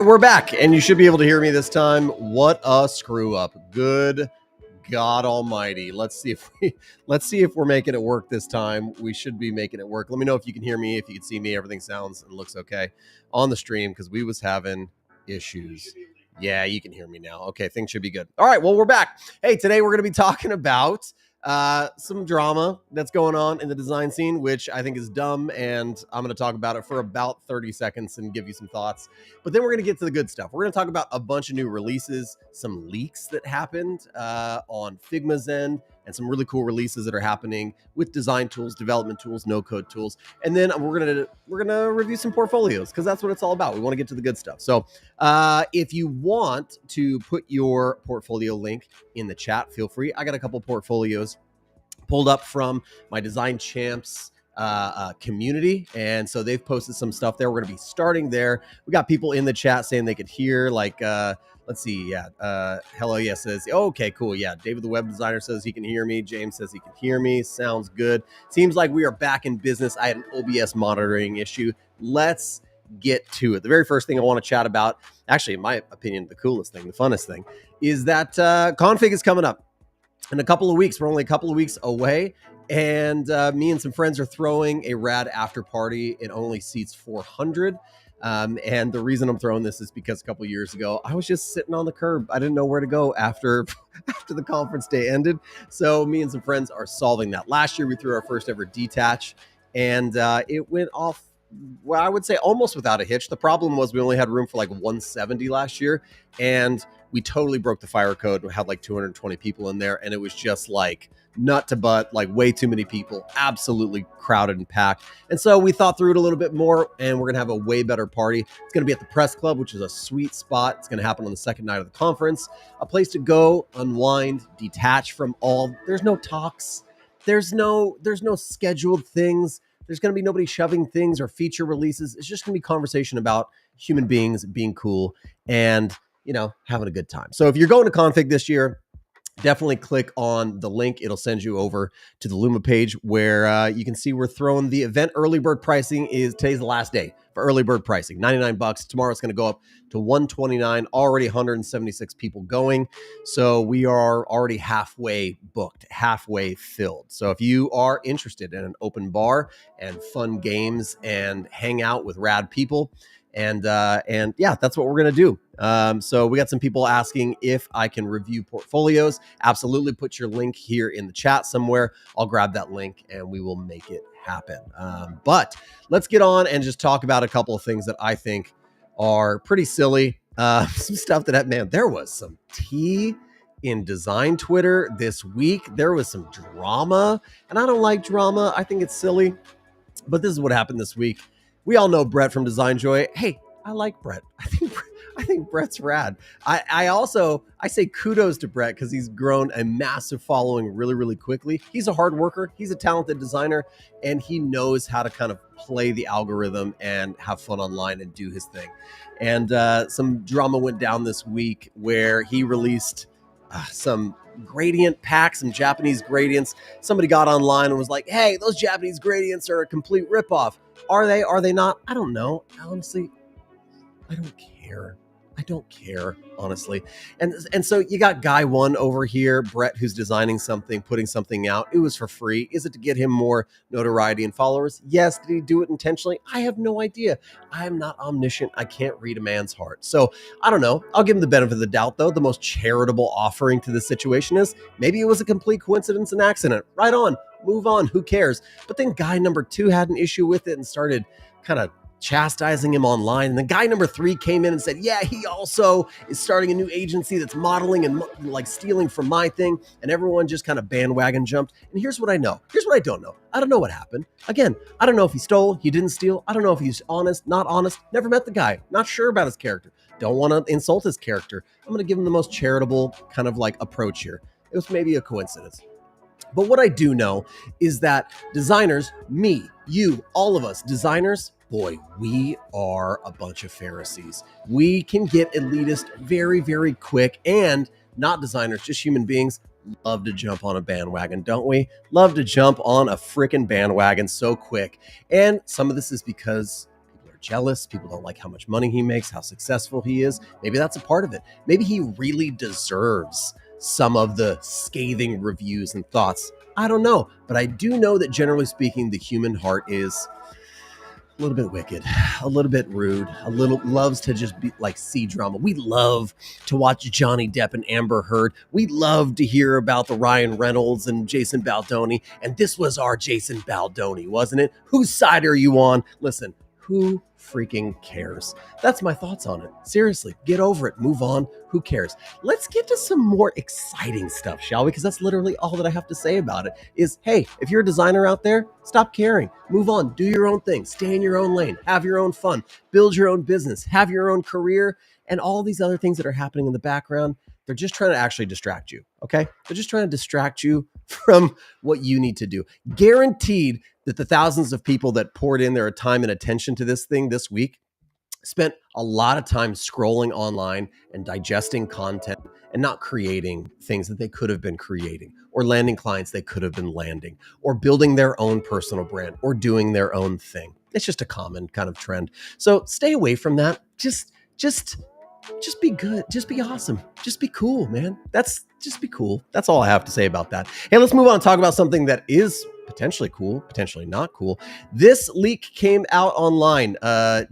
We're back, and you should be able to hear me this time. What a screw up! Good God Almighty! Let's see if we're making it work this time. We should be making it work. Let me know if you can hear me, if you can see me. Everything sounds and looks okay on the stream because we was having issues. Yeah, you can hear me now. Okay, things should be good. All right, well, we're back. Hey, today we're going to be talking about some drama that's going on in the design scene, which I think is dumb, and I'm going to talk about it for about 30 seconds and give you some thoughts. But then we're going to get to the good stuff. We're going to talk about a bunch of new releases, some leaks that happened on Figma's end, and some really cool releases that are happening with design tools, development tools, no-code tools. And then we're gonna review some portfolios because that's what it's all about. We want to get to the good stuff. So if you want to put your portfolio link in the chat, feel free. I got a couple portfolios pulled up from my Design Champs community, and so they've posted some stuff there. We're going to be starting there. We got people in the chat saying they could hear, like let's see, hello, yes, says, oh, okay, cool, yeah, David the web designer says he can hear me. James says he can hear me. Sounds good. Seems like we are back in business. I had an OBS monitoring issue. Let's get to it. The very first thing I want to chat about, actually, in my opinion, the coolest thing, the funnest thing, is that config is coming up in a couple of weeks. We're only a couple of weeks away, and me and some friends are throwing a rad after party. It only seats 400. And the reason I'm throwing this is because a couple of years ago, I was just sitting on the curb. I didn't know where to go after the conference day ended. So me and some friends are solving that. Last year, we threw our first ever detach, and it went off, well, I would say almost without a hitch. The problem was we only had room for like 170 last year, and we totally broke the fire code. We had like 220 people in there, and it was just like nut to butt, like way too many people, absolutely crowded and packed. And so we thought through it a little bit more, and we're going to have a way better party. It's going to be at the Press Club, which is a sweet spot. It's going to happen on the second night of the conference, a place to go, unwind, detach from all. There's no talks. There's no scheduled things. There's going to be nobody shoving things or feature releases. It's just going to be conversation about human beings being cool and, having a good time. So if you're going to config this year, definitely click on the link. It'll send you over to the Luma page where you can see we're throwing the event early bird pricing. Today's the last day for early bird pricing, $99. Tomorrow it's going to go up to $129. Already 176 people going. So we are already halfway booked, halfway filled. So if you are interested in an open bar and fun games and hang out with rad people, and yeah, that's what we're going to do. So we got some people asking if I can review portfolios. Absolutely. Put your link here in the chat somewhere. I'll grab that link and we will make it happen. But let's get on and just talk about a couple of things that I think are pretty silly. Some stuff there was some tea in design Twitter this week. There was some drama, and I don't like drama. I think it's silly, but this is what happened this week. We all know Brett from Design Joy. Hey, I like Brett. I think Brett's rad. I say kudos to Brett because he's grown a massive following really, really quickly. He's a hard worker. He's a talented designer, and he knows how to kind of play the algorithm and have fun online and do his thing. And some drama went down this week where he released some gradient packs, some Japanese gradients. Somebody got online and was like, hey, those Japanese gradients are a complete ripoff. Are they? Are they not? I don't know. Honestly, I don't care. Honestly. And so you got guy one over here, Brett, who's designing something, putting something out. It was for free. Is it to get him more notoriety and followers? Yes. Did he do it intentionally? I have no idea. I am not omniscient. I can't read a man's heart. So I don't know. I'll give him the benefit of the doubt, though. The most charitable offering to this situation is maybe it was a complete coincidence and accident. Right on. Move on. Who cares? But then guy number two had an issue with it and started kind of chastising him online. And then guy number three came in and said, yeah, he also is starting a new agency that's modeling and like stealing from my thing. And everyone just kind of bandwagon jumped. And here's what I know. Here's what I don't know. I don't know what happened. Again, I don't know if he stole, he didn't steal. I don't know if he's honest, not honest. Never met the guy. Not sure about his character. Don't want to insult his character. I'm going to give him the most charitable kind of like approach here. It was maybe a coincidence. But what I do know is that designers, me, you, all of us designers, boy, we are a bunch of Pharisees. We can get elitist very, very quick, and not designers, just human beings, love to jump on a bandwagon, don't we? Love to jump on a freaking bandwagon so quick. And some of this is because people are jealous. People don't like how much money he makes, how successful he is. Maybe that's a part of it. Maybe he really deserves some of the scathing reviews and thoughts. I don't know, but I do know that generally speaking, the human heart is a little bit wicked, a little bit rude, a little loves to just be like see drama. We love to watch Johnny Depp and Amber Heard. We love to hear about the Ryan Reynolds and Jason Baldoni. And this was our Jason Baldoni, wasn't it? Whose side are you on? Listen, who freaking cares? That's my thoughts on it. Seriously, get over it. Move on. Who cares? Let's get to some more exciting stuff, shall we? Because that's literally all that I have to say about it is, hey, if you're a designer out there, stop caring. Move on. Do your own thing. Stay in your own lane. Have your own fun. Build your own business. Have your own career. And all these other things that are happening in the background, they're just trying to actually distract you, okay? They're just trying to distract you from what you need to do. Guaranteed that the thousands of people that poured in their time and attention to this thing this week spent a lot of time scrolling online and digesting content and not creating things that they could have been creating, or landing clients they could have been landing, or building their own personal brand, or doing their own thing. It's just a common kind of trend. So stay away from that. Just be good. Just be awesome. Just be cool, man. Just be cool. That's all I have to say about that. Hey, let's move on and talk about something that is potentially cool, potentially not cool. This leak came out online.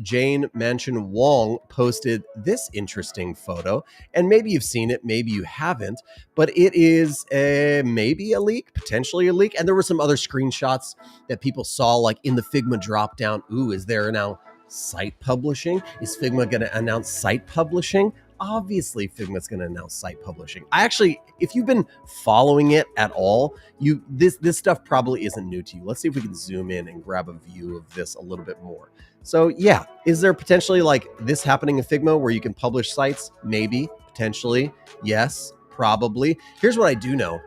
Jane Mansion Wong posted this interesting photo, and maybe you've seen it, maybe you haven't, but it is maybe a leak, potentially a leak. And there were some other screenshots that people saw, like in the Figma dropdown. Ooh, is there now site publishing? Is Figma going to announce site publishing? Obviously, Figma's going to announce site publishing. If you've been following it at all, this stuff probably isn't new to you. Let's see if we can zoom in and grab a view of this a little bit more. So yeah, is there potentially like this happening in Figma where you can publish sites? Maybe, potentially, yes, probably. Here's what I do know.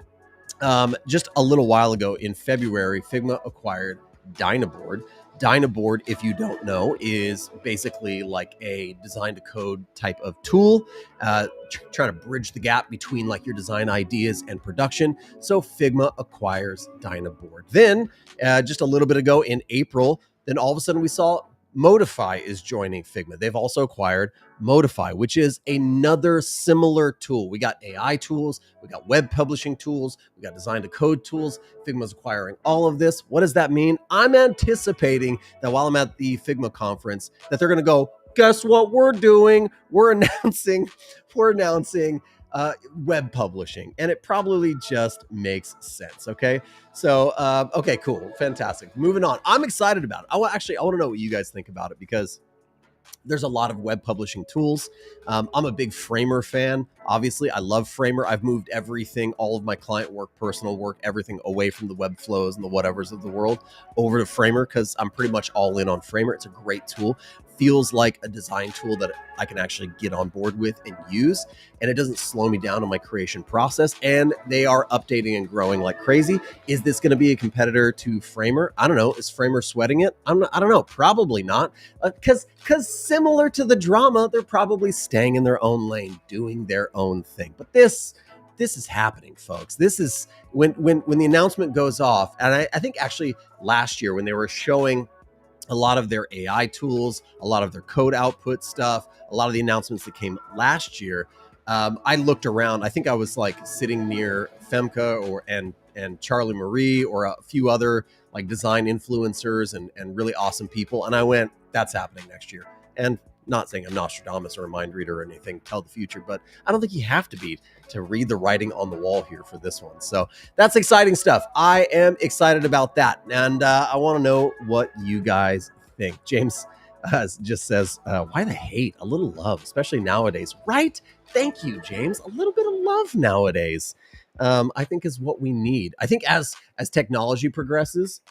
Just a little while ago in February, Figma acquired Dynaboard. Dynaboard, if you don't know, is basically like a design to code type of tool, trying to bridge the gap between like your design ideas and production. So Figma acquires Dynaboard. Then just a little bit ago in April, then all of a sudden we saw Modify is joining Figma. They've also acquired Modify, which is another similar tool. We got AI tools, we got web publishing tools, we got design to code tools. Figma's acquiring all of this. What does that mean? I'm anticipating that while I'm at the Figma conference, that they're going to go, guess what we're doing? We're announcing web publishing, and it probably just makes sense. Okay. So, okay, cool. Fantastic. Moving on. I'm excited about it. I want to know what you guys think about it, because there's a lot of web publishing tools. I'm a big Framer fan. Obviously, I love Framer. I've moved everything, all of my client work, personal work, everything away from the web flows and the whatevers of the world over to Framer, because I'm pretty much all in on Framer. It's a great tool. Feels like a design tool that I can actually get on board with and use, and it doesn't slow me down on my creation process. And they are updating and growing like crazy. Is this going to be a competitor to Framer? I don't know. Is Framer sweating it? I don't know. Probably not, because similar to the drama, they're probably staying in their own lane, doing their own thing. But this is happening, folks. This is when the announcement goes off, and I think actually last year when they were showing a lot of their AI tools, a lot of their code output stuff, a lot of the announcements that came last year, I looked around. I think I was like sitting near Femke and Charlie Marie, or a few other like design influencers and really awesome people. And I went, that's happening next year. And not saying I'm Nostradamus or a mind reader or anything, tell the future, but I don't think you have to be to read the writing on the wall here for this one. So that's exciting stuff. I am excited about that. And I want to know what you guys think. James just says, why the hate? A little love, especially nowadays, right? Thank you, James. A little bit of love nowadays, I think is what we need. I think as technology progresses,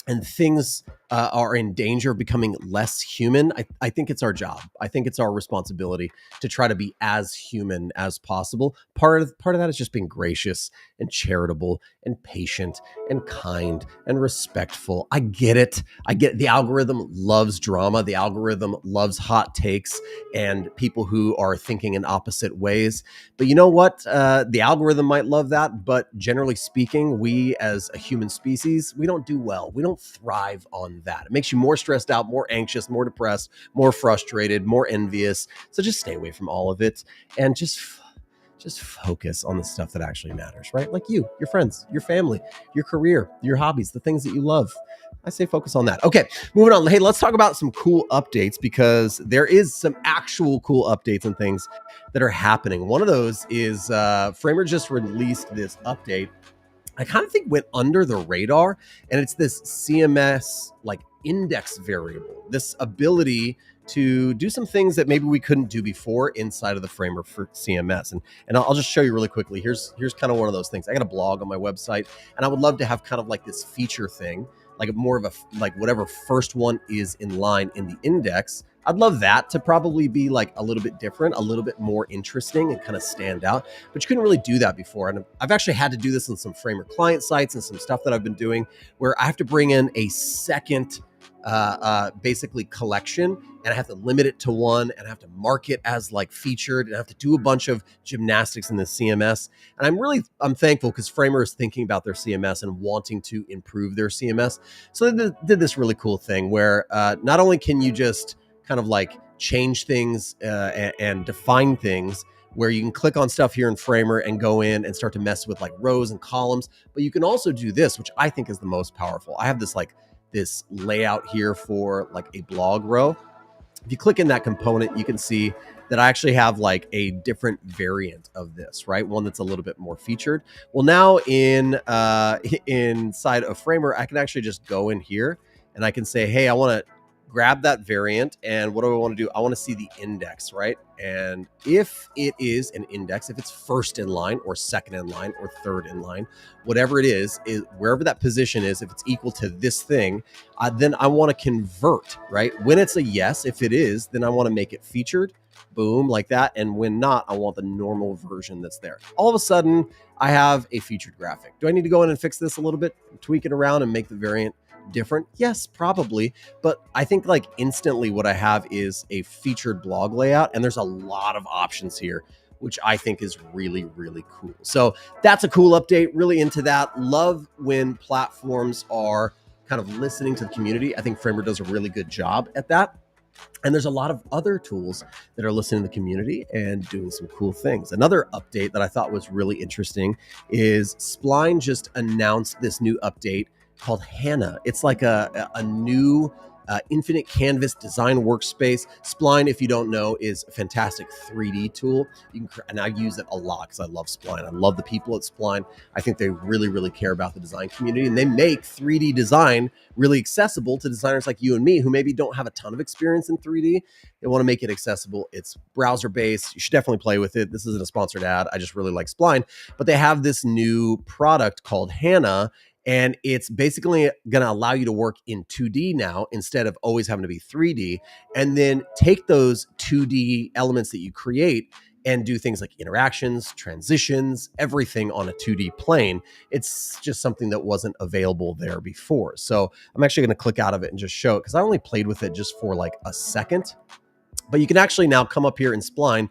and things are in danger of becoming less human, I think it's our job. I think it's our responsibility to try to be as human as possible. Part of that is just being gracious and charitable and patient and kind and respectful. I get it. The algorithm loves drama. The algorithm loves hot takes and people who are thinking in opposite ways. But you know what? The algorithm might love that, but generally speaking, we as a human species, we don't do well. We don't thrive on than that. It makes you more stressed out, more anxious, more depressed, more frustrated, more envious. So just stay away from all of it and just focus on the stuff that actually matters, right? Like you, your friends, your family, your career, your hobbies, the things that you love. I say focus on that. Okay, moving on. Hey, let's talk about some cool updates because there is some actual cool updates and things that are happening. One of those is Framer just released this update. I kind of think went under the radar, and it's this CMS like index variable, this ability to do some things that maybe we couldn't do before inside of the Framer for CMS. And I'll just show you really quickly. Here's kind of one of those things. I got a blog on my website, and I would love to have kind of like this feature thing, like more of a, like whatever first one is in line in the index. I'd love that to probably be like a little bit different, a little bit more interesting and kind of stand out, but you couldn't really do that before. And I've actually had to do this on some Framer client sites and some stuff that I've been doing where I have to bring in a second basically collection, and I have to limit it to one, and I have to mark it as like featured, and I have to do a bunch of gymnastics in the CMS. And I'm thankful because Framer is thinking about their CMS and wanting to improve their CMS. So they did this really cool thing where not only can you just kind of like change things and define things where you can click on stuff here in Framer and go in and start to mess with like rows and columns, but you can also do this, which I think is the most powerful. I have this layout here for like a blog row. If you click in that component, you can see that I actually have like a different variant of this, right? One that's a little bit more featured. Well, now inside of Framer, I can actually just go in here and I can say, hey, I want to grab that variant, and what do I want to do? I want to see the index, right? And if it is an index, if it's first in line or second in line or third in line, whatever it is wherever that position is, if it's equal to this thing, then I want to convert, right? When it's a yes, if it is, then I want to make it featured, boom, like that. And when not, I want the normal version that's there. All of a sudden, I have a featured graphic. Do I need to go in and fix this a little bit, tweak it around and make the variant different? Yes, probably. But I think like instantly what I have is a featured blog layout, and there's a lot of options here, which I think is really, really cool. So that's a cool update. Really into that. Love when platforms are kind of listening to the community. I think Framer does a really good job at that. And there's a lot of other tools that are listening to the community and doing some cool things. Another update that I thought was really interesting is Spline just announced this new update called Hannah. It's like a new infinite canvas design workspace. Spline, if you don't know, is a fantastic 3D tool. And I use it a lot because I love Spline. I love the people at Spline. I think they really, really care about the design community, and they make 3D design really accessible to designers like you and me who maybe don't have a ton of experience in 3D. They want to make it accessible. It's browser-based. You should definitely play with it. This isn't a sponsored ad. I just really like Spline. But they have this new product called Hannah, and it's basically going to allow you to work in 2D now instead of always having to be 3D, and then take those 2D elements that you create and do things like interactions, transitions, everything on a 2D plane. It's just something that wasn't available there before. So I'm actually going to click out of it and just show it because I only played with it just for like a second. But you can actually now come up here in Spline,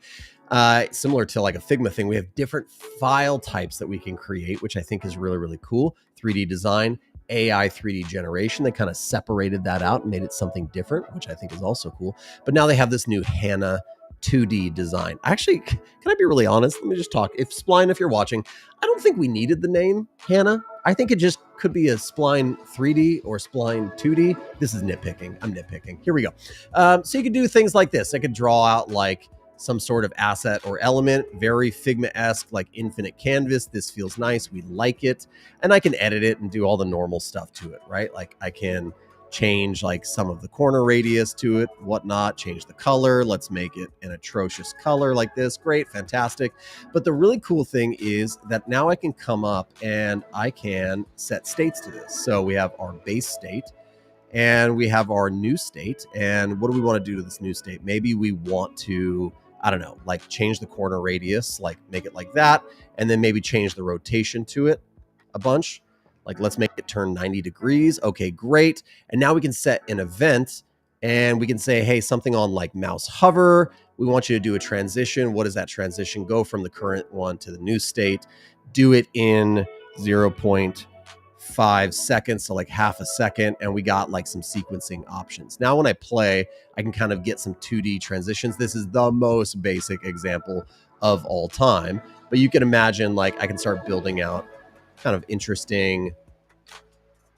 similar to like a Figma thing. We have different file types that we can create, which I think is really, really cool. 3D design, AI 3D generation. They kind of separated that out and made it something different, which I think is also cool. But now they have this new Hannah 2D design. Actually, can I be really honest? Let me just talk. If Spline, if you're watching, I don't think we needed the name Hannah. I think it just could be a Spline 3D or Spline 2D. This is nitpicking. I'm nitpicking. Here we go. So you could do things like this. I could draw out like some sort of asset or element, very Figma-esque, like infinite canvas. This feels nice. We like it. And I can edit it and do all the normal stuff to it, right? Like I can change like some of the corner radius to it, whatnot, change the color. Let's make it an atrocious color like this. Great, fantastic. But the really cool thing is that now I can come up and I can set states to this. So we have our base state and we have our new state. And what do we want to do to this new state? Maybe we want to, I don't know, like change the corner radius, like make it like that, and then maybe change the rotation to it a bunch. Like let's make it turn 90 degrees. Okay, great. And now we can set an event and we can say, hey, something on like mouse hover. We want you to do a transition. What does that transition go from the current one to the new state? Do it in 0.5 5 seconds to like half a second, and we got like some sequencing options. Now when I play, I can kind of get some 2D transitions. This is the most basic example of all time, but you can imagine like I can start building out kind of interesting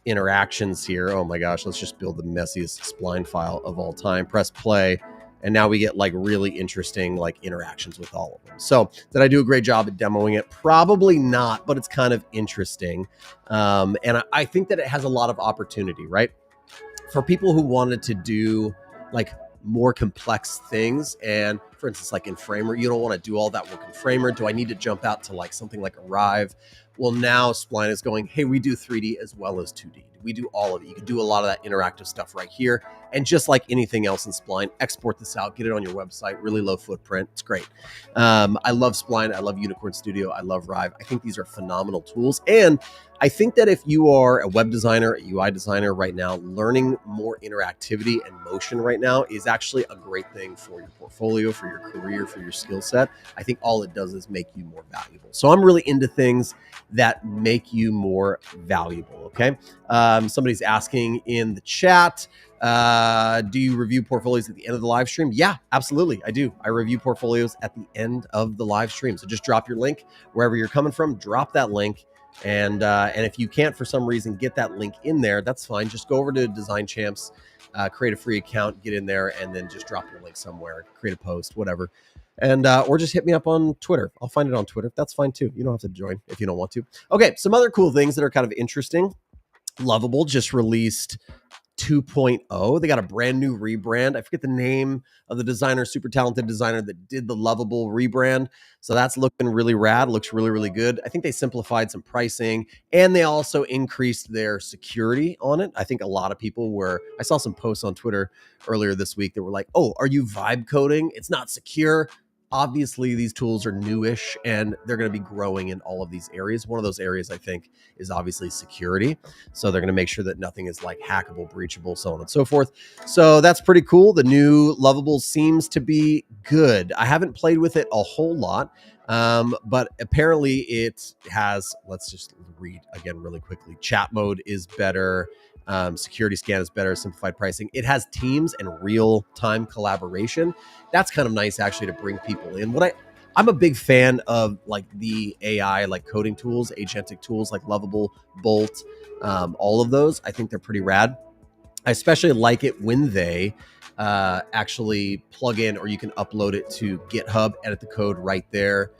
interactions here. Oh my gosh, let's just build the messiest spline file of all time. Press play, and now we get like really interesting like interactions with all of them. So did I do a great job at demoing it? Probably not, but it's kind of interesting. And I think that it has a lot of opportunity, right? For people who wanted to do like more complex things. And for instance, like in Framer, you don't want to do all that work in Framer. Do I need to jump out to like something like Arrive? Well, now Spline is going, hey, we do 3D as well as 2D. We do all of it. You can do a lot of that interactive stuff right here. And just like anything else in Spline, export this out, get it on your website, really low footprint. It's great. I love Spline. I love Unicorn Studio. I love Rive. I think these are phenomenal tools. And I think that if you are a web designer, a UI designer right now, learning more interactivity and motion right now is actually a great thing for your portfolio, for your career, for your skill set. I think all it does is make you more valuable. So I'm really into things that make you more valuable, okay? Somebody's asking in the chat, do you review portfolios at the end of the live stream? Yeah, absolutely, I do. I review portfolios at the end of the live stream. So just drop your link wherever you're coming from, drop that link. And if you can't for some reason get that link in there, that's fine. Just go over to Design Champs, create a free account, get in there, and then just drop your link somewhere, create a post, whatever. And or just hit me up on Twitter. I'll find it on Twitter. That's fine too. You don't have to join if you don't want to. Okay, some other cool things that are kind of interesting. Lovable just released 2.0. They got a brand new rebrand. I forget the name of the designer, super talented designer that did the Lovable rebrand. So that's looking really rad. Looks really, really good. I think they simplified some pricing, and they also increased their security on it. I think a lot of people I saw some posts on Twitter earlier this week that were like, oh, are you vibe coding? It's not secure. Obviously, these tools are newish and they're going to be growing in all of these areas. One of those areas, I think, is obviously security. So they're going to make sure that nothing is like hackable, breachable, so on and so forth. So that's pretty cool. The new Lovable seems to be good. I haven't played with it a whole lot, but apparently it has, let's just read again really quickly. Chat mode is better. Security scan is better, simplified pricing. It has teams and real-time collaboration. That's kind of nice actually to bring people in. I'm a big fan of like the AI, like coding tools, agentic tools like Lovable, Bolt, all of those. I think they're pretty rad. I especially like it when they actually plug in, or you can upload it to GitHub, edit the code right there,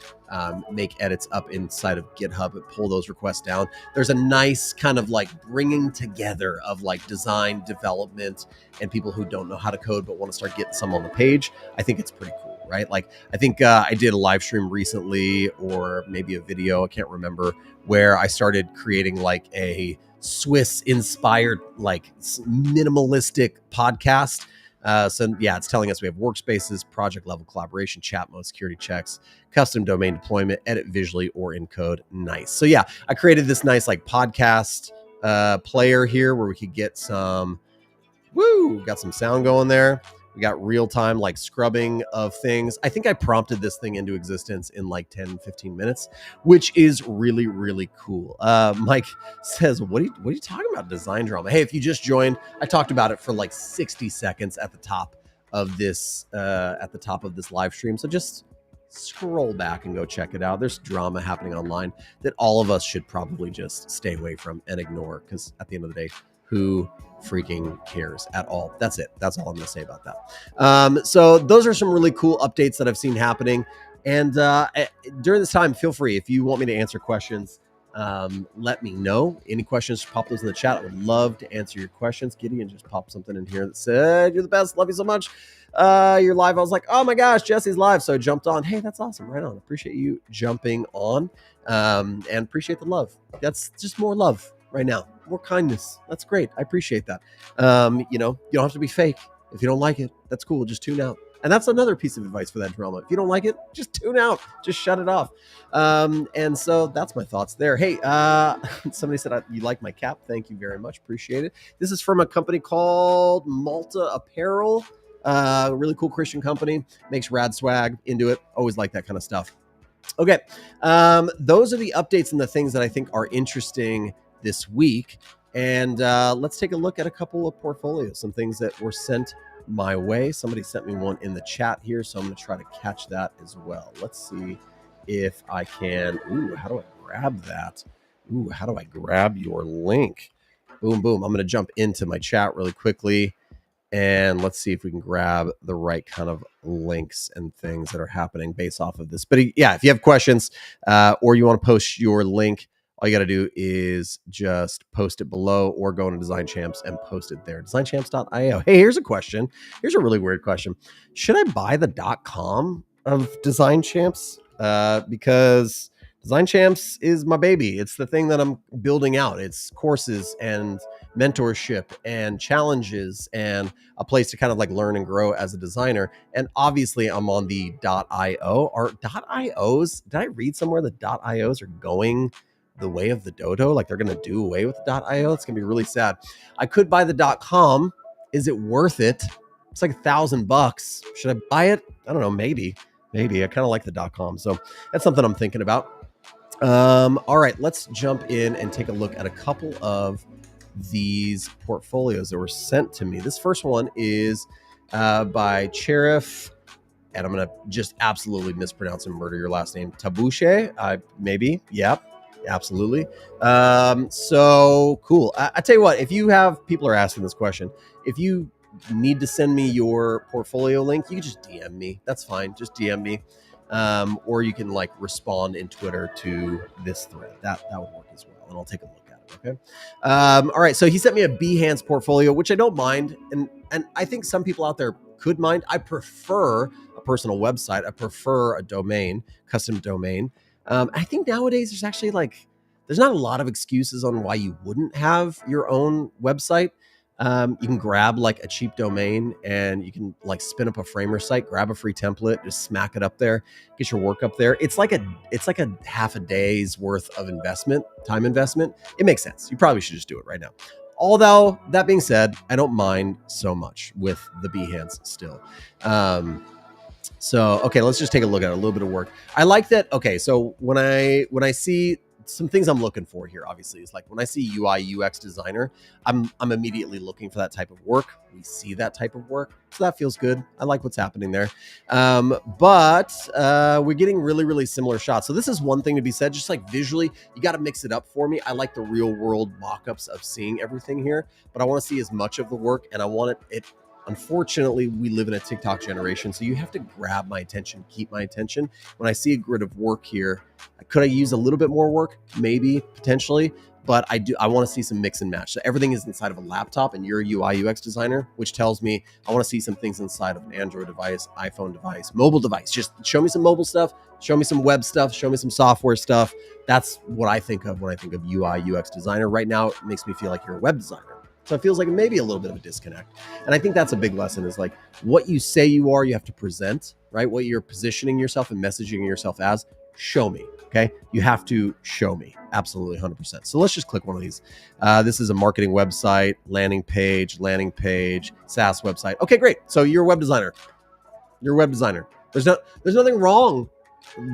make edits up inside of GitHub and pull those requests down. There's a nice kind of like bringing together of like design, development, and people who don't know how to code but want to start getting some on the page. I think it's pretty cool, right? Like I think I did a live stream recently, or maybe a video, I can't remember, where I started creating like a Swiss inspired, like minimalistic podcast. So yeah, it's telling us we have workspaces, project level collaboration, chat mode, security checks, custom domain deployment, edit visually or in code. Nice. So yeah, I created this nice like podcast player here where we could get some, got some sound going there. We got real-time like scrubbing of things. I think I prompted this thing into existence in like 10, 15 minutes, which is really, really cool. Mike says, what are you talking about, design drama? Hey, if you just joined, I talked about it for like 60 seconds at the top of this live stream. So just scroll back and go check it out. There's drama happening online that all of us should probably just stay away from and ignore, because at the end of the day, who freaking cares at all? That's it. That's all I'm going to say about that. So those are some really cool updates that I've seen happening. And during this time, feel free, if you want me to answer questions, let me know. Any questions, pop those in the chat. I would love to answer your questions. Gideon just popped something in here that said, you're the best. Love you so much. You're live. I was like, oh my gosh, Jesse's live. So I jumped on. Hey, that's awesome. Right on. Appreciate you jumping on, and appreciate the love. That's just more love right now. More kindness. That's great. I appreciate that. You don't have to be fake. If you don't like it, that's cool. Just tune out. And that's another piece of advice for that drama. If you don't like it, just tune out. Just shut it off. And so that's my thoughts there. Hey, somebody said you like my cap. Thank you very much. Appreciate it. This is from a company called Malta Apparel. A really cool Christian company. Makes rad swag. Into it. Always like that kind of stuff. Okay. Those are the updates and the things that I think are interesting this week. And let's take a look at a couple of portfolios, some things that were sent my way. Somebody sent me one in the chat here, so I'm going to try to catch that as well. Let's see if I can. Ooh, how do I grab that? Ooh, how do I grab your link? Boom, boom. I'm going to jump into my chat really quickly, and let's see if we can grab the right kind of links and things that are happening based off of this. But yeah, if you have questions or you want to post your link, all you got to do is just post it below or go into Design Champs and post it there. DesignChamps.io. Hey, here's a question. Here's a really weird question. Should I buy the .com of Design Champs? Because Design Champs is my baby. It's the thing that I'm building out. It's courses and mentorship and challenges and a place to kind of like learn and grow as a designer. And obviously I'm on the .io. Are .ios, did I read somewhere that .ios are going the way of the dodo? Like they're going to do away with the .io? It's going to be really sad. I could buy the .com. Is it worth it? It's like $1,000. Should I buy it? I don't know. Maybe. I kind of like the .com. So that's something I'm thinking about. All right, let's jump in and take a look at a couple of these portfolios that were sent to me. This first one is by Cherif, and I'm going to just absolutely mispronounce and murder your last name. Tabouche, maybe. Yep. Absolutely. So cool. I tell you what, if you have, people are asking this question, if you need to send me your portfolio link, you can just DM me. That's fine. Just DM me. Or you can like respond in Twitter to this thread. That would work as well. And I'll take a look at it. Okay. All right. So he sent me a Behance portfolio, which I don't mind. And I think some people out there could mind. I prefer a personal website. I prefer a domain, custom domain. I think nowadays there's actually there's not a lot of excuses on why you wouldn't have your own website. You can grab like a cheap domain and you can like spin up a Framer site, grab a free template, just smack it up there, get your work up there. It's like a half a day's worth of time investment. It makes sense. You probably should just do it right now. Although that being said, I don't mind so much with the Behance still. So, okay, let's just take a look at a little bit of work. I like that. Okay, so when I see some things I'm looking for here, obviously, is like when I see UI UX designer, I'm immediately looking for that type of work. We see that type of work, so that feels good. I like what's happening there. But we're getting really, really similar shots. So this is one thing to be said, just like visually, you got to mix it up for me. I like the real world mock-ups of seeing everything here, but I want to see as much of the work, and I want it. Unfortunately, we live in a TikTok generation, so you have to grab my attention, keep my attention. When I see a grid of work here, could I use a little bit more work? Maybe, potentially, but I want to see some mix and match. So everything is inside of a laptop, and you're a UI UX designer, which tells me I want to see some things inside of an Android device, iPhone device, mobile device. Just show me some mobile stuff, show me some web stuff, show me some software stuff. That's what I think of when I think of UI UX designer. Right now, it makes me feel like you're a web designer. So it feels like maybe a little bit of a disconnect. And I think that's a big lesson, is like what you say you are, you have to present, right? What you're positioning yourself and messaging yourself as, show me, okay? You have to show me, absolutely 100%. So let's just click one of these. This is a marketing website, landing page, SaaS website. Okay, great. So you're a web designer. There's nothing wrong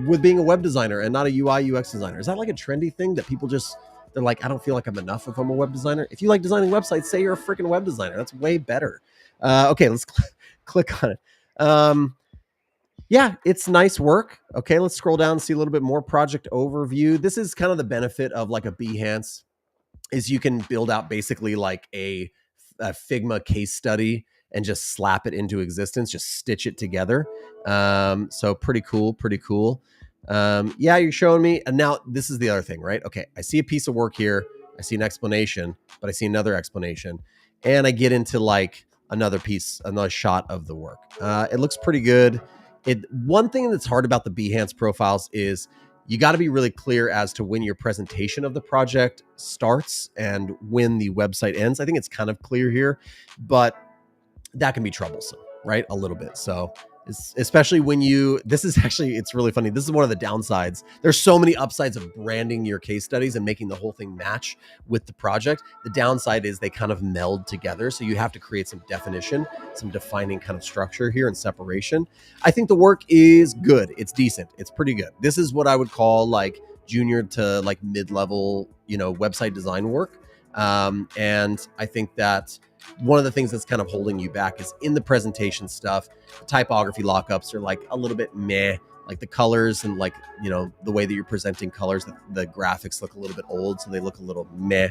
with being a web designer and not a UI UX designer. Is that like a trendy thing that people just... They're like, I don't feel like I'm enough if I'm a web designer. If you like designing websites, say you're a freaking web designer. That's way better. Okay, let's click on it. Yeah, it's nice work. Okay, let's scroll down and see a little bit more project overview. This is kind of the benefit of like a Behance, is you can build out basically like a Figma case study and just slap it into existence, just stitch it together. So pretty cool. Yeah, you're showing me. And now this is the other thing, right? Okay, I see a piece of work here. I see an explanation, but I see another explanation. And I get into like another shot of the work. It looks pretty good. One thing that's hard about the Behance profiles is you got to be really clear as to when your presentation of the project starts and when the website ends. I think it's kind of clear here, but that can be troublesome, right? A little bit. So especially when it's really funny. This is one of the downsides. There's so many upsides of branding your case studies and making the whole thing match with the project. The downside is they kind of meld together. So you have to create some definition, some defining kind of structure here and separation. I think the work is good. It's decent. It's pretty good. This is what I would call like junior to like mid-level, website design work. And I think that one of the things that's kind of holding you back is in the presentation stuff. The typography lockups are like a little bit meh, like the colors and like, the way that you're presenting colors, the graphics look a little bit old, so they look a little meh.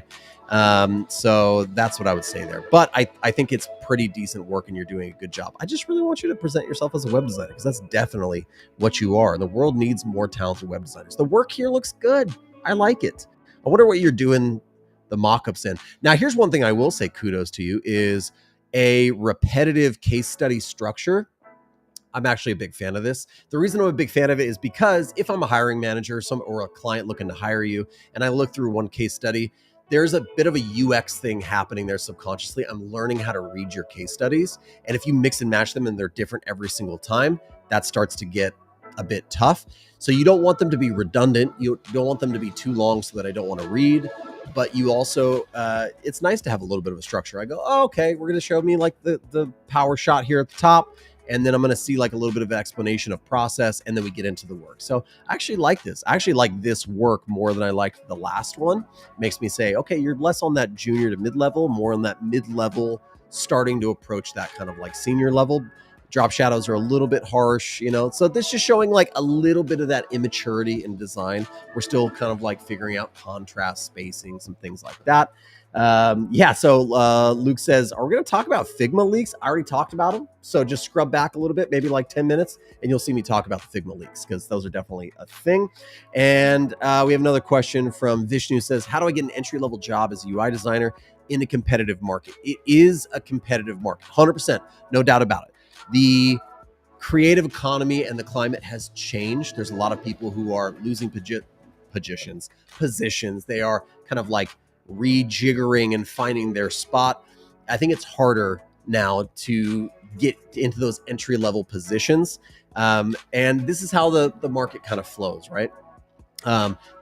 So that's what I would say there. But I think it's pretty decent work and you're doing a good job. I just really want you to present yourself as a web designer, because that's definitely what you are. The world needs more talented web designers. The work here looks good. I like it. I wonder what you're doing the mock-ups in. Now, here's one thing I will say kudos to you is a repetitive case study structure. I'm actually a big fan of this. The reason I'm a big fan of it is because if I'm a hiring manager or a client looking to hire you, and I look through one case study, there's a bit of a UX thing happening there subconsciously. I'm learning how to read your case studies. And if you mix and match them and they're different every single time, that starts to get a bit tough. So you don't want them to be redundant. You don't want them to be too long so that I don't want to read. But you also, it's nice to have a little bit of a structure. I go, oh, okay, we're going to show me like the power shot here at the top. And then I'm going to see like a little bit of an explanation of process. And then we get into the work. So I actually like this. I actually like this work more than I liked the last one. It makes me say, okay, you're less on that junior to mid-level, more on that mid-level, starting to approach that kind of like senior level. Drop shadows are a little bit harsh, so this is just showing like a little bit of that immaturity in design. We're still kind of like figuring out contrast, spacing, some things like that. So Luke says, are we going to talk about Figma leaks? I already talked about them. So just scrub back a little bit, maybe like 10 minutes, and you'll see me talk about the Figma leaks, because those are definitely a thing. And we have another question from Vishnu says, how do I get an entry-level job as a UI designer in a competitive market? It is a competitive market, 100%, no doubt about it. The creative economy and the climate has changed. There's a lot of people who are losing positions. They are kind of like rejiggering and finding their spot. I think it's harder now to get into those entry-level positions. And this is how the market kind of flows, right?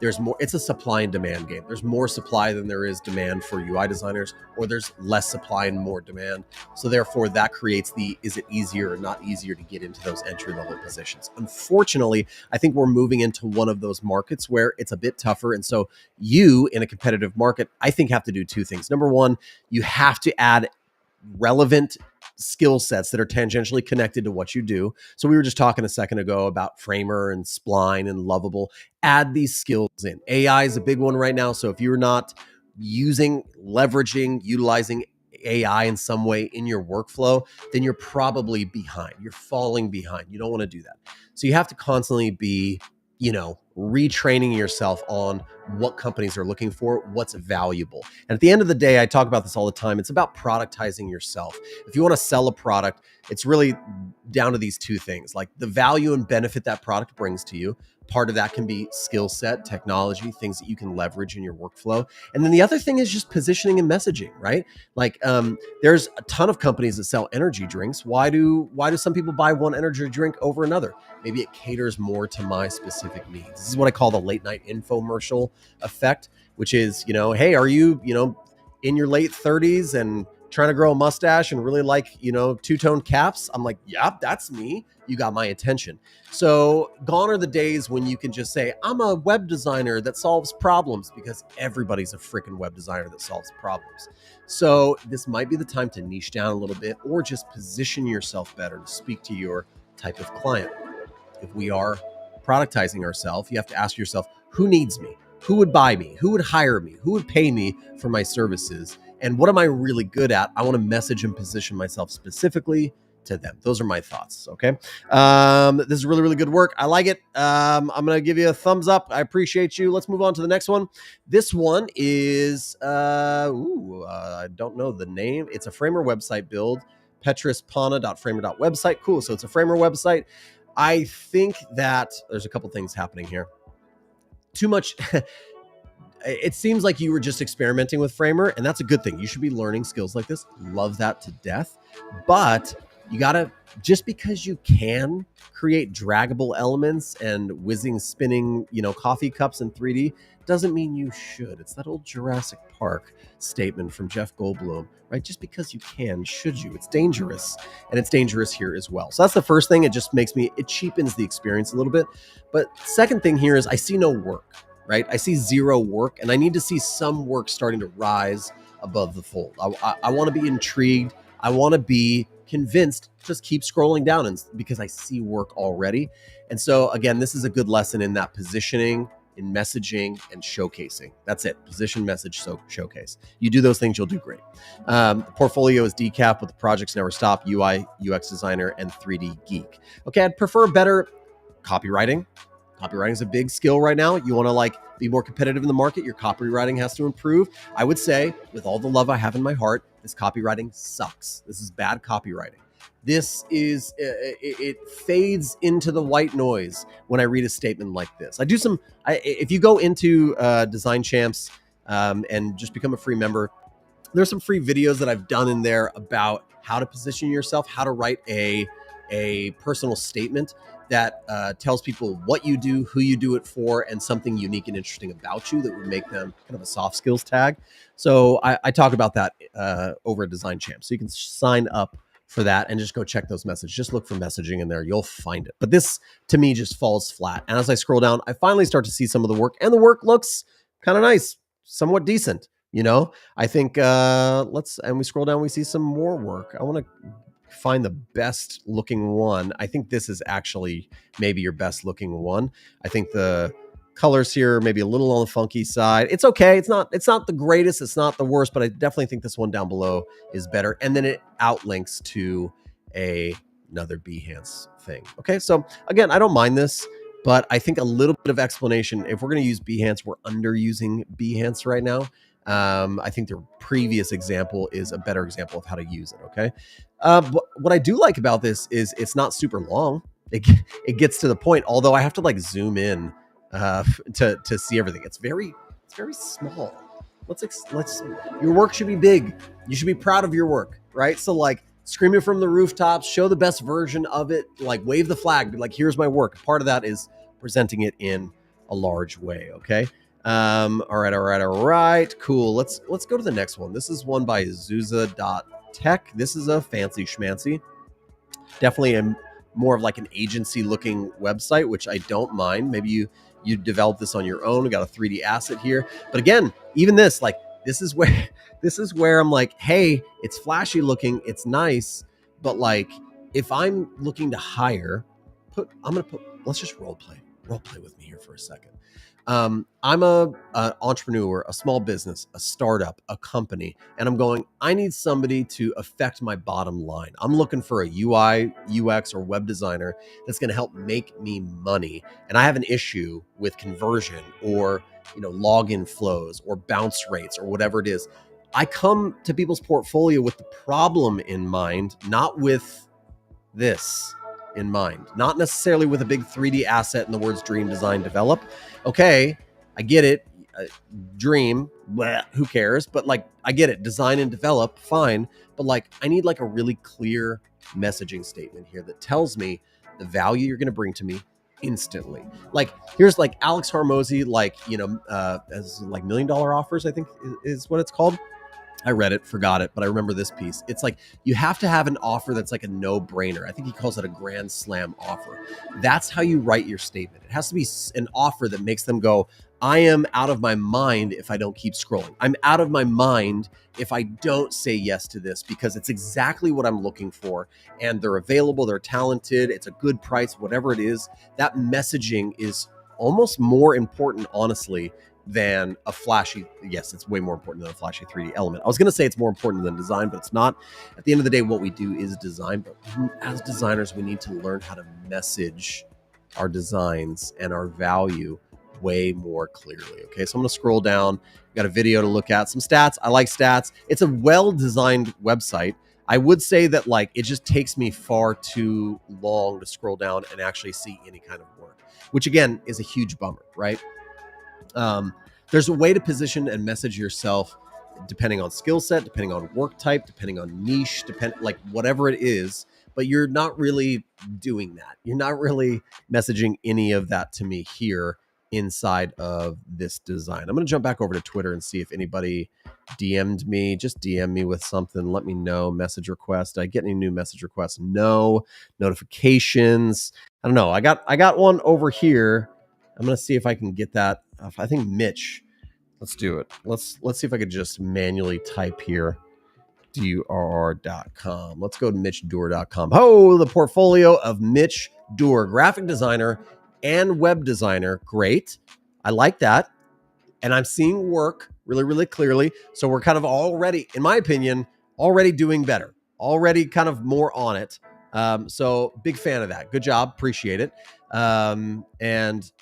There's more, it's a supply and demand game. There's more supply than there is demand for UI designers, or there's less supply and more demand. So therefore that creates is it easier or not easier to get into those entry-level positions? Unfortunately, I think we're moving into one of those markets where it's a bit tougher. And so you, in a competitive market, I think have to do two things. Number one, you have to add relevant skill sets that are tangentially connected to what you do. So we were just talking a second ago about Framer and Spline and Lovable. Add these skills in. AI is a big one right now. So if you're not utilizing AI in some way in your workflow, then you're probably behind. You're falling behind. You don't want to do that. So you have to constantly be, retraining yourself on what companies are looking for, what's valuable. And at the end of the day, I talk about this all the time. It's about productizing yourself. If you want to sell a product, it's really down to these two things, like the value and benefit that product brings to you. Part of that can be skill set, technology, things that you can leverage in your workflow. And then the other thing is just positioning and messaging, right? Like there's a ton of companies that sell energy drinks. Why do some people buy one energy drink over another? Maybe it caters more to my specific needs. This is what I call the late night infomercial effect, which is, hey, are you, in your late 30s and trying to grow a mustache and really like, two-tone caps? I'm like, yeah, that's me. You got my attention. So gone are the days when you can just say, I'm a web designer that solves problems, because everybody's a freaking web designer that solves problems. So this might be the time to niche down a little bit, or just position yourself better to speak to your type of client. If we are productizing ourselves, you have to ask yourself, who needs me? Who would buy me? Who would hire me? Who would pay me for my services? And what am I really good at? I want to message and position myself specifically to them. Those are my thoughts. Okay. This is really, really good work. I like it. I'm going to give you a thumbs up. I appreciate you. Let's move on to the next one. This one is, I don't know the name. It's a Framer website build, Petruspana.framer.website. Cool. So it's a Framer website. I think that there's a couple things happening here. Too much. It seems like you were just experimenting with Framer, and that's a good thing. You should be learning skills like this. Love that to death. But you gotta, just because you can create draggable elements and whizzing, spinning, coffee cups in 3D, doesn't mean you should. It's that old Jurassic Park statement from Jeff Goldblum, right? Just because you can, should you? It's dangerous, and it's dangerous here as well. So that's the first thing. It just it cheapens the experience a little bit. But second thing here is I see no work. right? I see zero work, and I need to see some work starting to rise above the fold. I want to be intrigued. I want to be convinced. Just keep scrolling down, and because I see work already. And so again, this is a good lesson in that positioning, in messaging, and showcasing. That's it. Position, message, showcase. You do those things, you'll do great. The portfolio is decaf, but the projects never stop. UI, UX designer, and 3D geek. Okay, I'd prefer better copywriting. Copywriting is a big skill right now. You want to like be more competitive in the market. Your copywriting has to improve. I would say, with all the love I have in my heart, this copywriting sucks. This is bad copywriting. This is, it fades into the white noise when I read a statement like this. If you go into Design Champs and just become a free member, there's some free videos that I've done in there about how to position yourself, how to write a personal statement that tells people what you do, who you do it for, and something unique and interesting about you that would make them kind of a soft skills tag. So I talk about that over at Design Champs. So you can sign up for that and just go check those messages. Just look for messaging in there. You'll find it. But this, to me, just falls flat. And as I scroll down, I finally start to see some of the work, and the work looks kind of nice, somewhat decent. You know, I think and we scroll down, we see some more work. I want to find the best looking one. I think this is actually maybe your best looking one. I think the colors here maybe a little on the funky side. It's okay. It's not the greatest. It's not the worst, but I definitely think this one down below is better. And then it outlinks to another Behance thing. Okay. So again, I don't mind this, but I think a little bit of explanation. If we're going to use Behance, we're underusing Behance right now. I think the previous example is a better example of how to use it. Okay. What I do like about this is it's not super long. It gets to the point, although I have to like zoom in to see everything. It's very small. Your work should be big. You should be proud of your work, right? So like scream it from the rooftops, show the best version of it, like wave the flag, be like, here's my work. Part of that is presenting it in a large way. Okay. All right. Cool. Let's go to the next one. This is one by Zuza.te. This is a fancy schmancy. Definitely more of like an agency looking website, which I don't mind. Maybe you develop this on your own. We got a 3D asset here. But again, even this, like, this is where I'm like, hey, it's flashy looking, it's nice, but like, if I'm looking to hire, let's just role play with me here for a second. I'm an entrepreneur, a small business, a startup, a company, and I'm going, I need somebody to affect my bottom line. I'm looking for a UI, UX, or web designer that's going to help make me money. And I have an issue with conversion or, login flows or bounce rates or whatever it is. I come to people's portfolio with the problem in mind, not with this in mind, not necessarily with a big 3D asset and the words dream, design, develop. Okay, I get it. Dream, who cares? But like, I get it. Design and develop, fine. But like, I need like a really clear messaging statement here that tells me the value you're going to bring to me instantly. Like, here's like Alex Hormozy, as like $1 million offers, I think is what it's called. I read it, forgot it, but I remember this piece. It's like, you have to have an offer that's like a no-brainer. I think he calls it a grand slam offer. That's how you write your statement. It has to be an offer that makes them go, I am out of my mind if I don't keep scrolling. I'm out of my mind if I don't say yes to this, because it's exactly what I'm looking for. And they're available, they're talented, it's a good price, whatever it is. That messaging is almost more important, honestly, than a flashy, yes, it's way more important than a flashy 3D element. I was going to say it's more important than design, but it's not. At the end of the day, what we do is design. But as designers, we need to learn how to message our designs and our value way more clearly. Okay, so I'm going to scroll down. Got a video to look at, some stats. I like stats. It's a well-designed website. I would say that like it just takes me far too long to scroll down and actually see any kind of work, which again is a huge bummer, right? There's a way to position and message yourself depending on skill set, depending on work type, depending on niche, like whatever it is, but you're not really doing that. You're not really messaging any of that to me here inside of this design. I'm going to jump back over to Twitter and see if anybody DM'd me. Just DM me with something. Let me know. Message request. Did I get any new message requests? No. Notifications. I don't know. I got one over here. I'm going to see if I can get that I think Mitch. Let's do it. Let's see if I could just manually type here. durr.com. Let's go to mitchdurr.com. Oh, the portfolio of Mitch Durr, graphic designer and web designer. Great. I like that. And I'm seeing work really, really clearly. So we're kind of already, in my opinion, already doing better, already kind of more on it. So big fan of that. Good job. Appreciate it. And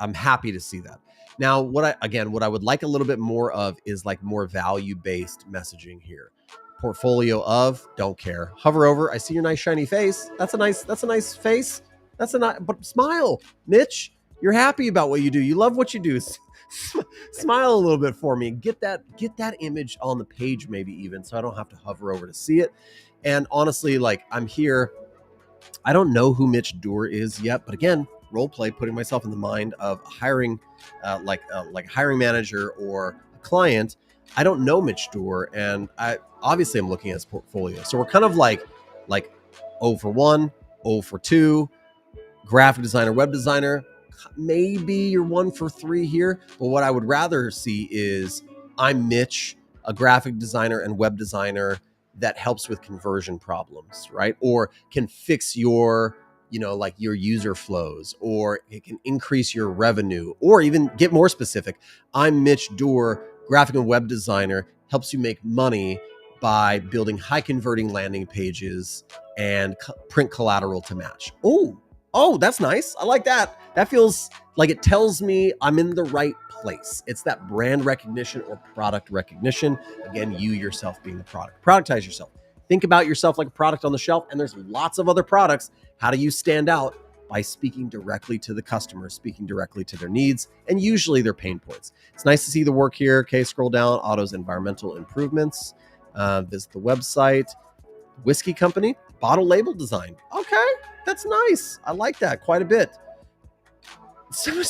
I'm happy to see that. Now, what I would like a little bit more of is like more value-based messaging here. Portfolio of, don't care. Hover over. I see your nice shiny face. That's a nice face. But smile, Mitch. You're happy about what you do. You love what you do. Smile a little bit for me. Get that image on the page, maybe even, so I don't have to hover over to see it. And honestly, like, I'm here. I don't know who Mitch Durr is yet, but again, role play, putting myself in the mind of hiring, like a hiring manager or a client. I don't know Mitch Durr, and I'm looking at his portfolio. So we're kind of like 0 for 1, 0 for 2, graphic designer, web designer. Maybe you're 1 for 3 here, but what I would rather see is I'm Mitch, a graphic designer and web designer that helps with conversion problems, right? Or can fix your, like your user flows, or it can increase your revenue, or even get more specific. I'm Mitch Durr, graphic and web designer, helps you make money by building high converting landing pages and print collateral to match. Oh, that's nice. I like that. That feels like it tells me I'm in the right place. It's that brand recognition or product recognition. Again, you yourself being the product. Productize yourself. Think about yourself like a product on the shelf, and there's lots of other products. How do you stand out? By speaking directly to the customer, speaking directly to their needs, and usually their pain points. It's nice to see the work here. Okay, scroll down. Otto's environmental improvements. Visit the website. Whiskey company, bottle label design. Okay, that's nice. I like that quite a bit. Somebody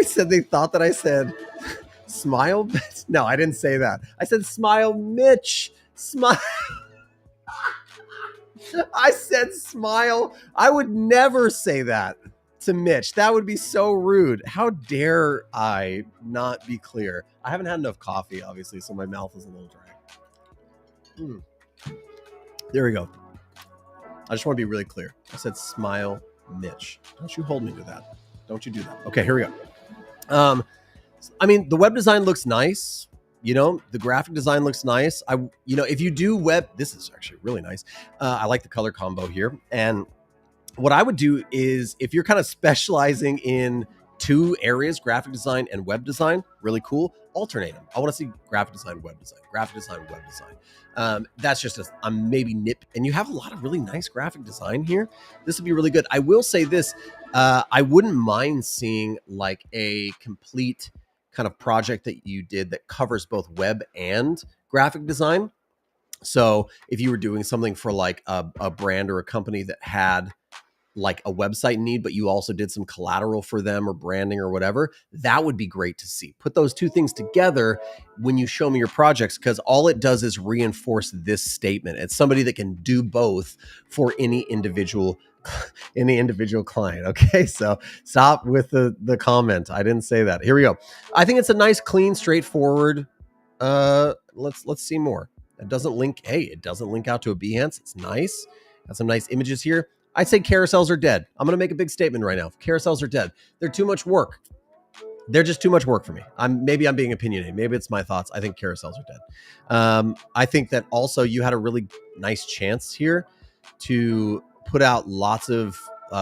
said they thought that I said smile. No, I didn't say that. I said smile, Mitch. Smile. I said smile. I would never say that to Mitch. That would be so rude. How dare I not be clear? I haven't had enough coffee, obviously, so my mouth is a little dry. There we go. I just want to be really clear. I said smile, Mitch. Don't you hold me to that. Don't you do that. Okay, here we go. The web design looks nice. The graphic design looks nice. If you do web, this is actually really nice. I like the color combo here. And what I would do is, if you're kind of specializing in 2 areas, graphic design and web design, really cool. Alternate them. I want to see graphic design, web design, graphic design, web design. That's just I'm maybe nip. And you have a lot of really nice graphic design here. This would be really good. I will say this. I wouldn't mind seeing like a complete kind of project that you did that covers both web and graphic design. So if you were doing something for like a brand or a company that had like a website need, but you also did some collateral for them or branding or whatever, that would be great to see. Put those 2 things together when you show me your projects, because all it does is reinforce this statement. It's somebody that can do both for any individual client. Okay, so stop with the comment. I didn't say that. Here we go. I think it's a nice, clean, straightforward. Let's see more. It doesn't link. Hey, it doesn't link out to a Behance. It's nice. Got some nice images here. I'd say carousels are dead. I'm going to make a big statement right now. Carousels are dead. They're too much work. They're just too much work for me. Maybe I'm being opinionated. Maybe it's my thoughts. I think carousels are dead. I think that also you had a really nice chance here to put out lots of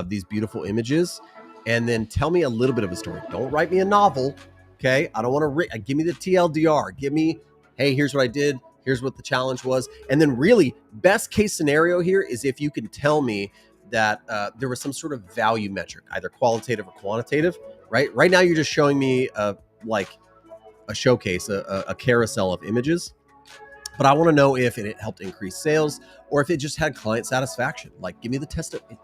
these beautiful images and then tell me a little bit of a story. Don't write me a novel. Okay. I don't want to give me the TLDR. Give me, hey, here's what I did. Here's what the challenge was. And then really best case scenario here is if you can tell me that there was some sort of value metric, either qualitative or quantitative, right? Right now, you're just showing me like a showcase, a carousel of images. But I want to know if it helped increase sales or if it just had client satisfaction. Like, give me the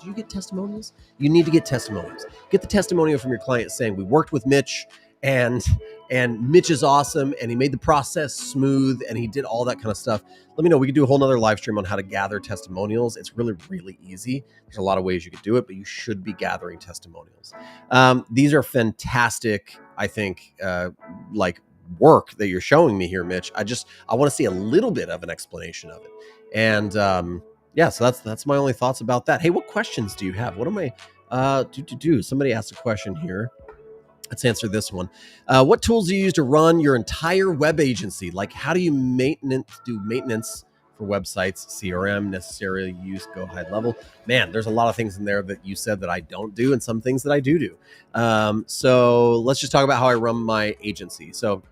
do you get testimonials? You need to get testimonials. Get the testimonial from your client saying, we worked with Mitch and And Mitch is awesome, and he made the process smooth, and he did all that kind of stuff. Let me know. We could do a whole nother live stream on how to gather testimonials. It's really, really easy. There's a lot of ways you could do it, but you should be gathering testimonials. These are fantastic, I think, like work that you're showing me here, Mitch. I want to see a little bit of an explanation of it. And yeah, so that's my only thoughts about that. Hey, what questions do you have? What am I Somebody asked a question here. Let's answer this one. What tools do you use to run your entire web agency? Like, how do you do maintenance for websites, CRM, necessary use, go high level? Man, there's a lot of things in there that you said that I don't do, and some things that I do. So let's just talk about how I run my agency. So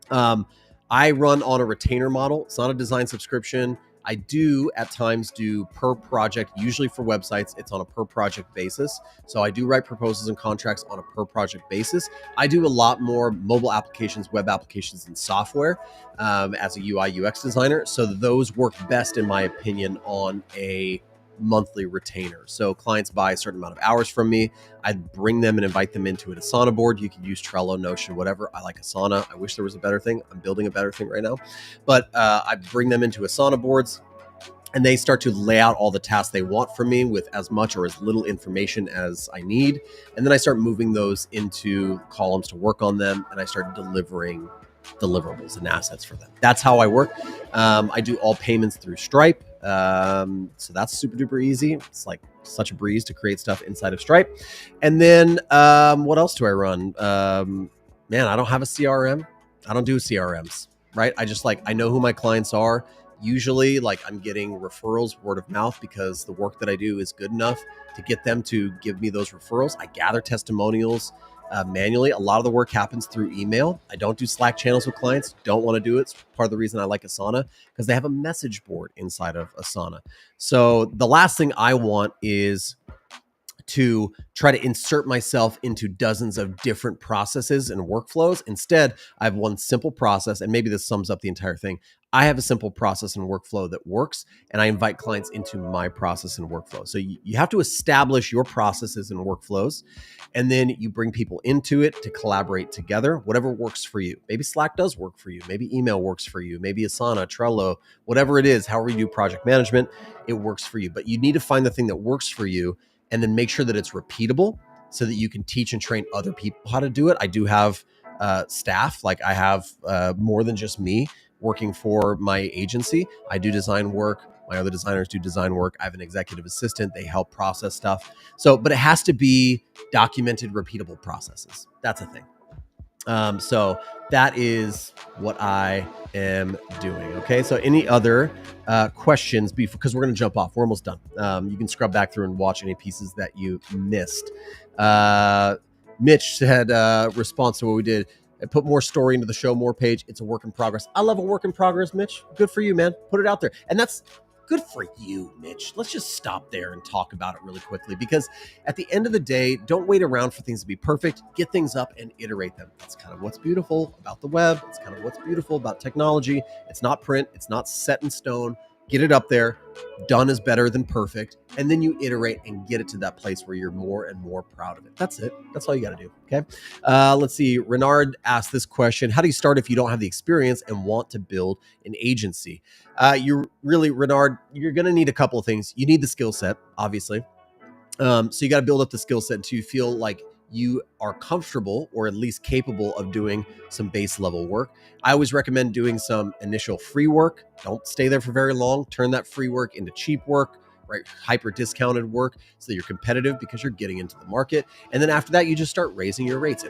I run on a retainer model. It's not a design subscription. I do at times do per project, usually for websites, it's on a per project basis. So I do write proposals and contracts on a per project basis. I do a lot more mobile applications, web applications, and software as a UI UX designer. So those work best, in my opinion, on a monthly retainer. So clients buy a certain amount of hours from me. I bring them and invite them into an Asana board. You can use Trello, Notion, whatever. I like Asana. I wish there was a better thing. I'm building a better thing right now. But I bring them into Asana boards, and they start to lay out all the tasks they want from me with as much or as little information as I need. And then I start moving those into columns to work on them, and I start delivering deliverables and assets for them. That's how I work. I do all payments through Stripe. So that's super duper easy. It's like such a breeze to create stuff inside of Stripe. And then what else do I run? Man, I don't have a CRM. I don't do CRMs, right? I know who my clients are. Usually, like, I'm getting referrals, word of mouth, because the work that I do is good enough to get them to give me those referrals. I gather testimonials manually. A lot of the work happens through email. I don't do Slack channels with clients. Don't want to do it. It's part of the reason I like Asana, because they have a message board inside of Asana. So the last thing I want is to try to insert myself into dozens of different processes and workflows. Instead, I have one simple process, and maybe this sums up the entire thing. I have a simple process and workflow that works, and I invite clients into my process and workflow. So you have to establish your processes and workflows, and then you bring people into it to collaborate together, whatever works for you. Maybe Slack does work for you. Maybe email works for you. Maybe Asana, Trello, whatever it is, however you do project management, it works for you. But you need to find the thing that works for you, and then make sure that it's repeatable so that you can teach and train other people how to do it. I do have staff. Like, I have more than just me working for my agency. I do design work. My other designers do design work. I have an executive assistant. They help process stuff. So, but it has to be documented, repeatable processes. That's a thing. So that is what I am doing. Okay. So any other questions because we're going to jump off. We're almost done. You can scrub back through and watch any pieces that you missed. Mitch said, response to what we did, put more story into the show, more page. It's a work in progress. I love a work in progress, Mitch. Good for you, man. Put it out there. And that's good for you, Mitch. Let's just stop there and talk about it really quickly, because at the end of the day, don't wait around for things to be perfect. Get things up and iterate them. That's kind of what's beautiful about the web. It's kind of what's beautiful about technology. It's not print. It's not set in stone. Get it up there. Done is better than perfect. And then you iterate and get it to that place where you're more and more proud of it. That's it. That's all you got to do. Okay. Let's see. Renard asked this question. How do you start if you don't have the experience and want to build an agency? Renard, you're going to need a couple of things. You need the skill set, obviously. So you got to build up the skill set until you feel like you are comfortable or at least capable of doing some base level work. I always recommend doing some initial free work. Don't stay there for very long. Turn that free work into cheap work, right? Hyper discounted work so that you're competitive because you're getting into the market. And then after that, you just start raising your rates.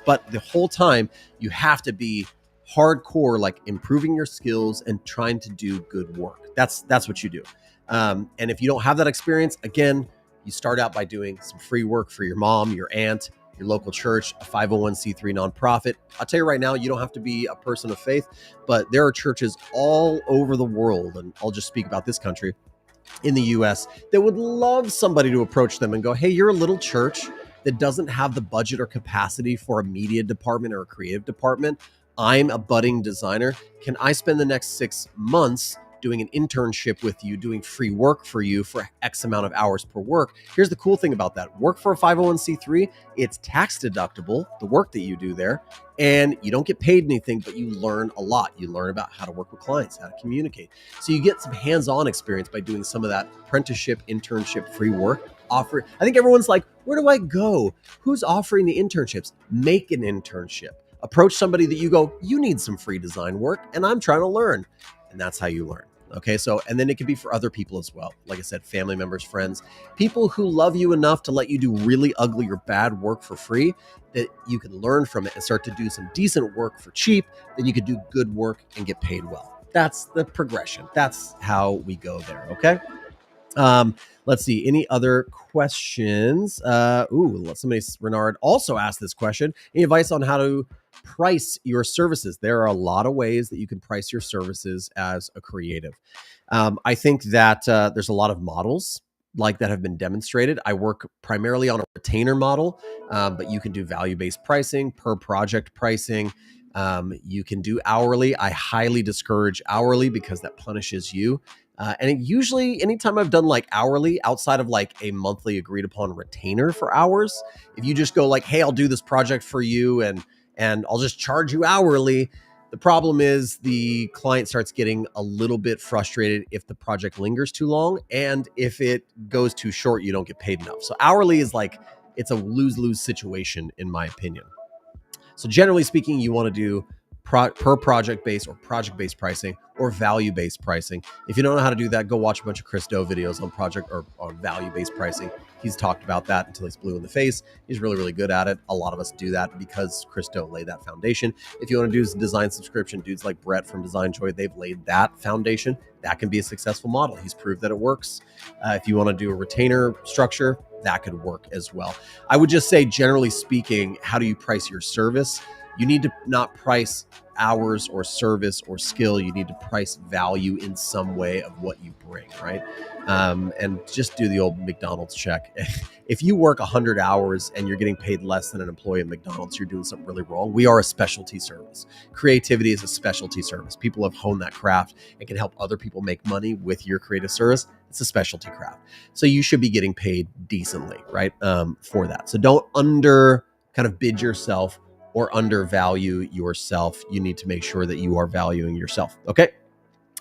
But the whole time you have to be hardcore, like improving your skills and trying to do good work. That's what you do. And if you don't have that experience, again, you start out by doing some free work for your mom, your aunt, your local church, a 501c3 nonprofit. I'll tell you right now, you don't have to be a person of faith, but there are churches all over the world, and I'll just speak about this country, in the US, that would love somebody to approach them and go, hey, you're a little church that doesn't have the budget or capacity for a media department or a creative department. I'm a budding designer. Can I spend the next 6 months doing an internship with you, doing free work for you for X amount of hours per work. Here's the cool thing about that. Work for a 501c3, it's tax deductible, the work that you do there, and you don't get paid anything, but you learn a lot. You learn about how to work with clients, how to communicate. So you get some hands-on experience by doing some of that apprenticeship, internship, free work. I think everyone's like, where do I go? Who's offering the internships? Make an internship. Approach somebody that you go, you need some free design work, and I'm trying to learn. And that's how you learn. Okay, so, and then it can be for other people as well. Like I said, family members, friends, people who love you enough to let you do really ugly or bad work for free, that you can learn from it and start to do some decent work for cheap. Then you could do good work and get paid well. That's the progression. That's how we go there. Okay. Let's see. Any other questions? Renard also asked this question. Any advice on how to price your services? There are a lot of ways that you can price your services as a creative. I think that there's a lot of models like that have been demonstrated. I work primarily on a retainer model, but you can do value-based pricing, per project pricing. You can do hourly. I highly discourage hourly because that punishes you. And usually anytime I've done like hourly outside of like a monthly agreed upon retainer for hours, if you just go like, hey, I'll do this project for you and I'll just charge you hourly. The problem is the client starts getting a little bit frustrated if the project lingers too long. And if it goes too short, you don't get paid enough. So hourly is like, it's a lose-lose situation in my opinion. So generally speaking, you want to do per project based or project based pricing or value based pricing. If you don't know how to do that, go watch a bunch of Chris Do videos on project or on value based pricing. He's talked about that until he's blue in the face. He's really, really good at it. A lot of us do that because Chris Do laid that foundation. If you want to do design subscription, dudes like Brett from Design Joy, they've laid that foundation. That can be a successful model. He's proved that it works. If you want to do a retainer structure, that could work as well. I would just say, generally speaking, how do you price your service? You need to not price hours or service or skill. You need to price value in some way of what you bring, right? And just do the old McDonald's check. If you work 100 hours and you're getting paid less than an employee at McDonald's, you're doing something really wrong. We are a specialty service. Creativity is a specialty service. People have honed that craft and can help other people make money with your creative service. It's a specialty craft. So you should be getting paid decently, right? For that. So don't kind of bid yourself or undervalue yourself. You need to make sure that you are valuing yourself. Okay.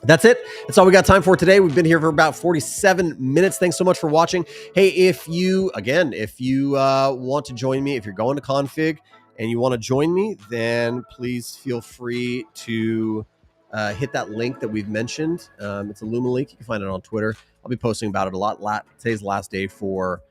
That's it. That's all we got time for today. We've been here for about 47 minutes. Thanks so much for watching. Hey, if you want to join me, if you're going to Config and you want to join me, then please feel free to hit that link that we've mentioned. It's a Luma link. You can find it on Twitter. I'll be posting about it a lot. Today's the last day for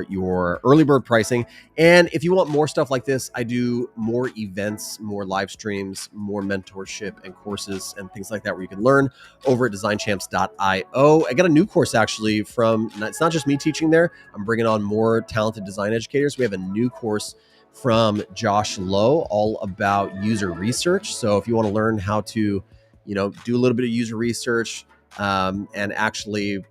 your early bird pricing. And if you want more stuff like this, I do more events, more live streams, more mentorship and courses and things like that where you can learn over at designchamps.io. I got a new course actually it's not just me teaching there. I'm bringing on more talented design educators. We have a new course from Josh Lowe all about user research. So if you want to learn how to, do a little bit of user research, and actually,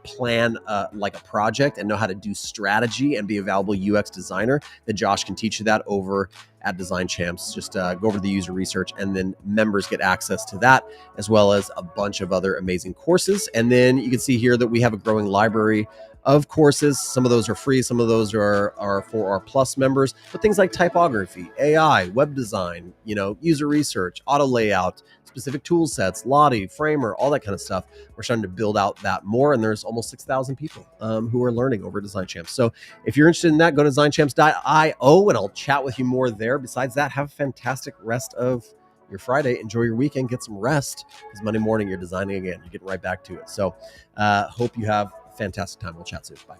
plan like a project and know how to do strategy and be a valuable UX designer, then Josh can teach you that over at Design Champs. Just go over to the user research, and then members get access to that, as well as a bunch of other amazing courses. And then you can see here that we have a growing library of courses. Some of those are free. Some of those are for our Plus members, but things like typography, AI, web design, user research, auto layout, specific tool sets, Lottie, Framer, all that kind of stuff. We're starting to build out that more, and there's almost 6,000 people who are learning over Design Champs. So if you're interested in that, go to designchamps.io, and I'll chat with you more there. Besides that, have a fantastic rest of your Friday. Enjoy your weekend. Get some rest, because Monday morning you're designing again. You're getting right back to it. So hope you have a fantastic time. We'll chat soon. Bye.